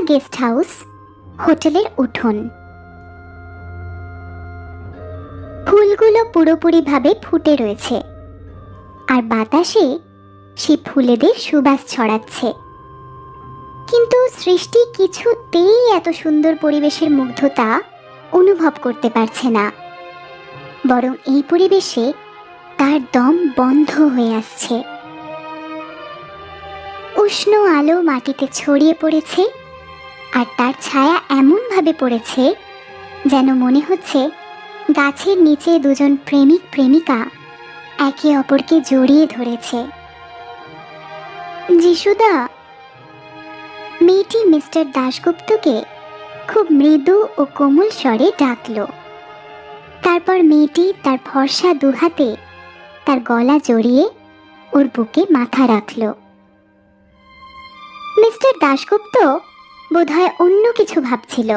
Guest house, হোটেলের উঠোন। ফুলগুলো পুরোপুরিভাবে ফুটে রয়েছে, আর বাতাসে সে ফুলেদের সুবাস ছড়াচ্ছে। কিন্তু সৃষ্টি কিছুতেই এত সুন্দর পরিবেশের মুগ্ধতা অনুভব করতে পারছে না, বরং এই পরিবেশে তার দম বন্ধ হয়ে আসছে। উষ্ণ আলো মাটিতে ছড়িয়ে পড়েছে, আর তার ছায়া এমনভাবে পড়েছে যেন মনে হচ্ছে গাছের নিচে দুজন প্রেমিক প্রেমিকা একে অপরকে জড়িয়ে ধরেছে। যিশুদা, মেয়েটি মিস্টার দাশগুপ্তকে খুব মৃদু ও কোমল স্বরে ডাকল। তারপর মেয়েটি তার ফর্সা দুহাতে তার গলা জড়িয়ে ওর বুকে মাথা রাখল। মিস্টার দাশগুপ্ত বোধহয় অন্য কিছু ভাবছিল।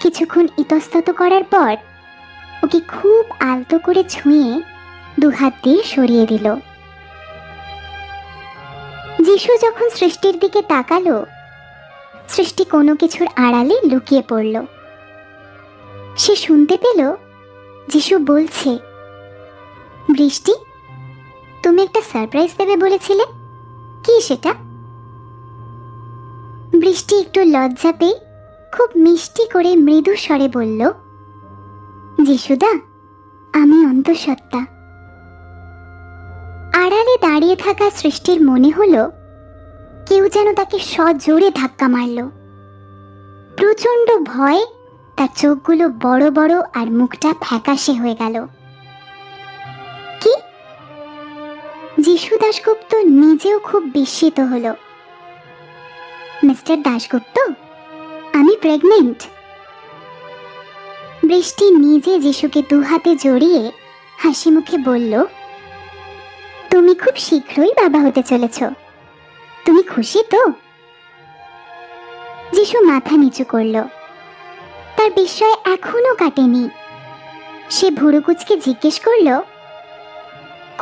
কিছুক্ষণ ইতস্তত করার পর ওকে খুব আলতো করে ছুঁয়ে দুহাত দিয়ে সরিয়ে দিল। যিশু যখন সৃষ্টির দিকে তাকালো, সৃষ্টি কোনো কিছুর আড়ালে লুকিয়ে পড়ল। সে শুনতে পেল যিশু বলছে, বৃষ্টি, তুমি একটা সারপ্রাইজ দেবে বলেছিলে, কি সেটা? বৃষ্টি একটু লজ্জা পেয়ে খুব মিষ্টি করে মৃদু স্বরে বলল, যিশুদা, আমি অন্তঃসত্ত্বা। আড়ালে দাঁড়িয়ে থাকা সৃষ্টির মনে হলো কেউ যেন তাকে সজোরে ধাক্কা মারল। প্রচন্ড ভয়ে তার চোখগুলো বড় বড় আর মুখটা ফ্যাকাশে হয়ে গেল। কি? যিশু দাশগুপ্ত নিজেও খুব বিস্মিত হলো। মিস্টার দাশগুপ্ত, আমি প্রেগনেন্ট। বৃষ্টি নিজে যিশুকে দুহাতে জড়িয়ে হাসি মুখে বলল, তুমি খুব শীঘ্রই বাবা হতে চলেছ, তুমি খুশি তো? যিশু মাথা নিচু করল। তার বিস্ময় এখনো কাটেনি। সে ভুরু কুঁচকে জিজ্ঞেস করল,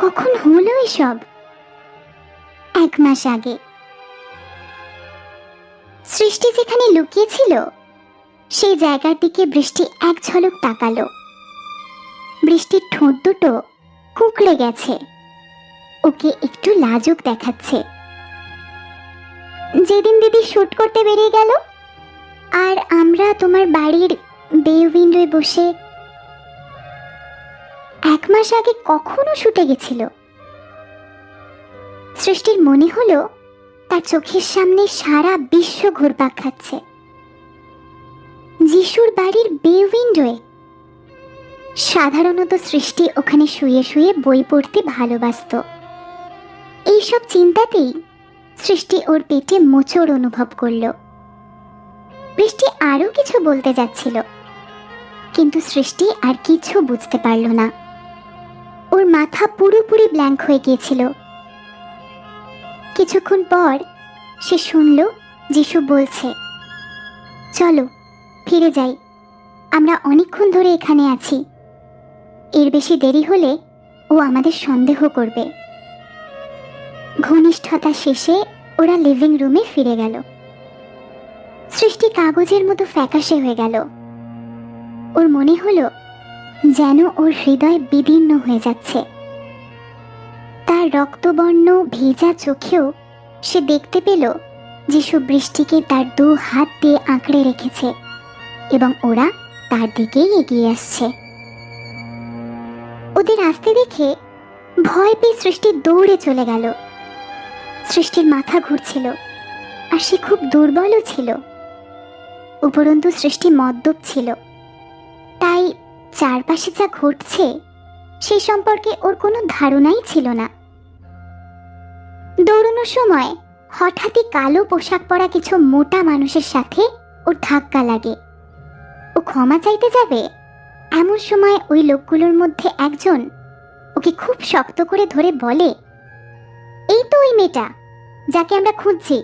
কখন হলো এসব? 1 মাস আগে। সৃষ্টি যেখানে লুকিয়েছিল সেই জায়গার দিকে বৃষ্টি এক ঝলক তাকালো। বৃষ্টির ঠোঁট দুটো কুঁকড়ে গেছে, ওকে একটু লাজুক দেখাচ্ছে। যেদিন দিদি শুট করতে বেরিয়ে গেল আর আমরা তোমার বাড়ির বে উইন্ডোয় বসে, 1 মাস আগে কখনো শুটে গেছিল? সৃষ্টির মনে হলো তার চোখের সামনে সারা বিশ্ব ঘুরপাক খাচ্ছে। যিশুর বাড়ির বে উইন্ডোয়। সাধারণত সৃষ্টি ওখানে শুয়ে শুয়ে বই পড়তে ভালোবাসত। এইসব চিন্তাতেই সৃষ্টি ওর পেটে মোচড় অনুভব করল। বৃষ্টি আরো কিছু বলতে যাচ্ছিল, কিন্তু সৃষ্টি আর কিছু বুঝতে পারল না। ওর মাথা পুরোপুরি ব্ল্যাঙ্ক হয়ে গিয়েছিল। কিছুক্ষণ পর সে শুনল যিশু বলছে, চলো ফিরে যাই, আমরা অনেকক্ষণ ধরে এখানে আছি, এর বেশি দেরি হলে ও আমাদের সন্দেহ করবে। ঘনিষ্ঠতা শেষে ওরা লিভিং রুমে ফিরে গেল। সৃষ্টি কাগজের মতো ফ্যাকাশে হয়ে গেল। ওর মনে হলো যেন ওর হৃদয় বিদীর্ণ হয়ে যাচ্ছে। তার রক্তবর্ণ ভেজা চোখেও সে দেখতে পেল যিশু বৃষ্টিকে তার 2 হাত দিয়ে আঁকড়ে রেখেছে এবং ওরা তার দিকেই এগিয়ে আসছে। ওদের আসতে দেখে ভয় পেয়ে সৃষ্টি দৌড়ে চলে গেল। সৃষ্টির মাথা ঘুরছিল আর সে খুব দুর্বলও ছিল। উপরন্তু সৃষ্টি মদ্যপ ছিল, তাই চারপাশে যা ঘটছে সেই সম্পর্কে ওর কোনো ধারণাই ছিল না। দৌড়ানোর সময় হঠাৎই কালো পোশাক পরা কিছু মোটা মানুষের সাথে ওর ধাক্কা লাগে। ও ক্ষমা চাইতে যাবে, এমন সময় ওই লোকগুলোর মধ্যে একজন ওকে খুব শক্ত করে ধরে বলে, এই তো ওই মেয়েটা যাকে আমরা খুঁজছি,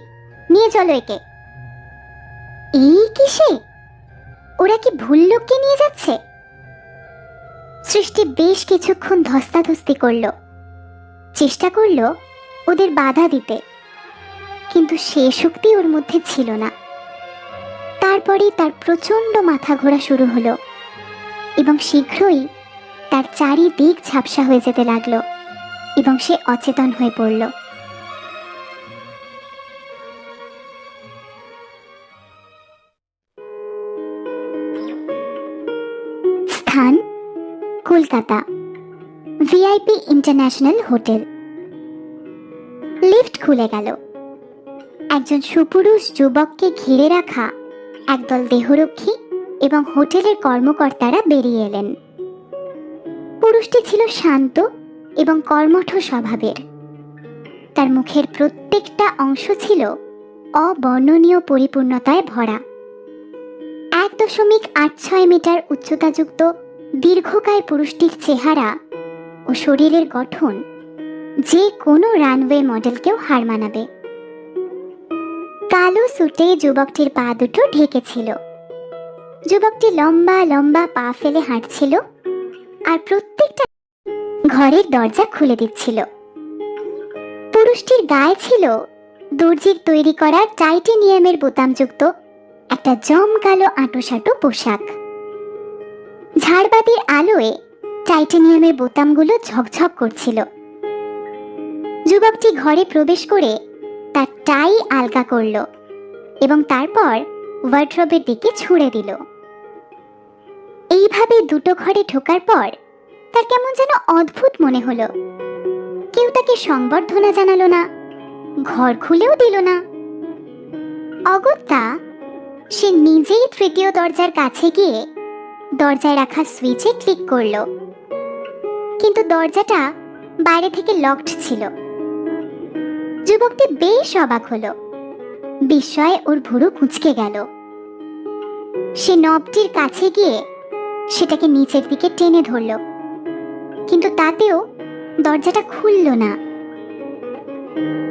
নিয়ে চলো একে। এই কিসে? ওরা কি ভুল লোককে নিয়ে যাচ্ছে? সৃষ্টি বেশ কিছুক্ষণ ধস্তাধস্তি করল, চেষ্টা করল ওদের বাধা দিতে, কিন্তু সে শক্তি ওর মধ্যে ছিল না। তারপরেই তার প্রচণ্ড মাথা ঘোরা শুরু হলো এবং শীঘ্রই তার চারিদিক ঝাপসা হয়ে যেতে লাগলো এবং সে অচেতন হয়ে পড়ল। স্থান Kolkata, VIP international hotel. Lift খুলে গেল। একজন সুপুরুষ যুবককে ঘিরে রাখা একদল দেহরক্ষী এবং হোটেলের কর্মকর্তারা বেরিয়ে এলেন। পুরুষটি ছিল শান্ত এবং কর্মঠ স্বভাবের। তার মুখের প্রত্যেকটা অংশ ছিল অবর্ণনীয় পরিপূর্ণতায় ভরা। 1.86 মিটার উচ্চতাযুক্ত দীর্ঘকায় পুরুষটির চেহারা ও শরীরের গঠন যে কোনো রানওয়ে মডেলকেও হার মানাবে। কালো সুটে যুবকটির পা দুটো ঢেকেছিল। যুবকটি লম্বা লম্বা পা ফেলে হাঁটছিল আর প্রত্যেকটা ঘরের দরজা খুলে দিচ্ছিল। পুরুষটির গায়ে ছিল দর্জির তৈরি করা টাইটেনিয়ামের বোতামযুক্ত একটা জমকালো আঁটোসাঁটো পোশাক। ঝাড়বাতির আলোয় টাইটেনিয়ামের বোতামগুলো ঝকঝক করছিল। যুবকটি ঘরে প্রবেশ করে তার টাই আলগা করল এবং তারপর ওয়ার্ড্রবের দিকে ছুঁড়ে দিল। এইভাবে দুটো ঘরে ঢোকার পর তার কেমন যেন অদ্ভুত মনে হলো। কেউ তাকে সংবর্ধনা জানালো না, ঘর খুলেও দিল না। অগত্যা সে নিজেই তৃতীয় দরজার কাছে গিয়ে দরজায় রাখা সুইচে ক্লিক করল, কিন্তু দরজাটা বাইরে থেকে লকড ছিল। যুবকটি বেশ অবাক হলো। বিস্ময়ে ওর ভুরু কুঁচকে গেল। সে নবটির কাছে গিয়ে সেটাকে নিচের দিকে টেনে ধরল, কিন্তু তাতেও দরজাটা খুলল না।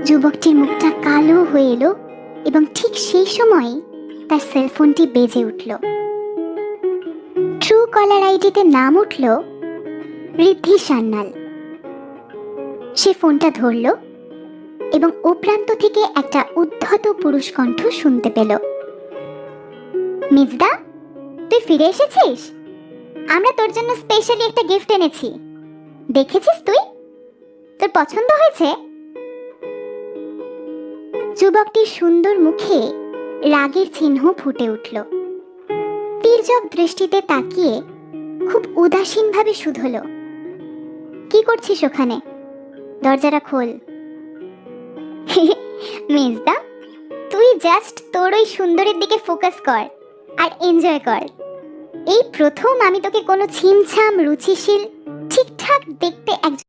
যুবকটির মুখটা কালো হয়ে এলো এবং ঠিক সেই সময় তার সেলফোনটি বেজে উঠল। ট্রু কলার আইডিতে নাম উঠল ঋদ্ধি সান্যাল। সে ফোনটা ধরল এবং ও প্রান্ত থেকে একটা উদ্ধত পুরুষ কণ্ঠ শুনতে পেল। মিজদা, তুই ফিরে এসেছিস? আমরা তোর জন্য স্পেশালি একটা গিফট এনেছি। দেখেছিস তুই? তোর পছন্দ হয়েছে? যুবকটির সুন্দর মুখে রাগের চিহ্ন ফুটে উঠল। তির্যক দৃষ্টিতে তাকিয়ে খুব উদাসীনভাবে শুধল, কি করছিস ওখানে? দরজাটা খোল। মিজদা, তুই জাস্ট তোর ওই সুন্দরের দিকে ফোকাস কর আর এনজয় কর। এই প্রথম আমি তোকে কোনো ছিমছাম রুচিশীল ঠিকঠাক দেখতে একজন